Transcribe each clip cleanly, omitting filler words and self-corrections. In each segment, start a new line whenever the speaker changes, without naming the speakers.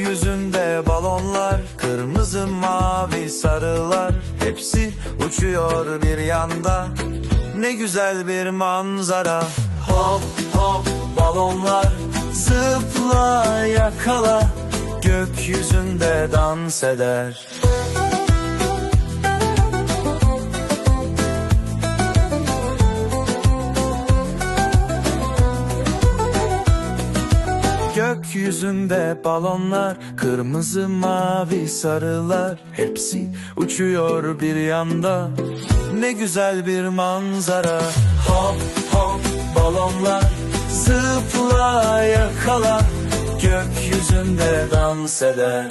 Gökyüzünde balonlar, kırmızı, mavi, sarılar, hepsi uçuyor bir yanda. Ne güzel bir manzara. Hop hop balonlar, zıpla yakala, gökyüzünde dans eder. Gökyüzünde balonlar, kırmızı, mavi, sarılar, hepsi uçuyor bir yanda. Ne güzel bir manzara. Hop hop balonlar, zıpla yakala, gökyüzünde dans eder.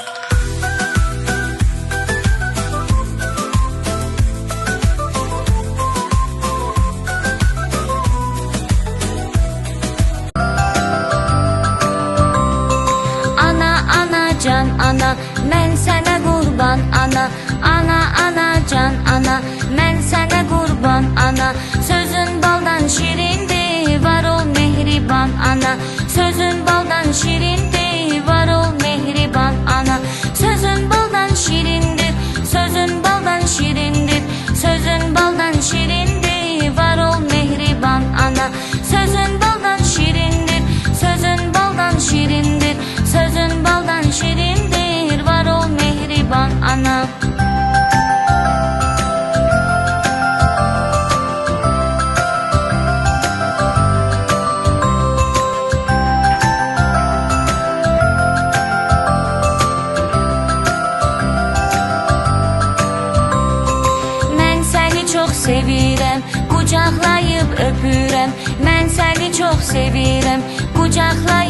Can ana, mən sənə qurban ana. Ana, ana, can ana, mən sənə qurban ana. Sözün baldan şirindir, var ol mehriban ana. Sözün baldan şirindir, var ol mehriban ana. Sözün baldan şirindir, sözün baldan şirindir. Sözün baldan şirindir, var ol mehriban ana. Sözün baldan şirindir, sözün baldan şirindir. Sözün baldan şirindir, var ol mehriban ana. Mən səni çox sevirəm, qucaqlayıb öpürəm. Mən səni çox sevirəm, qucaqlayıb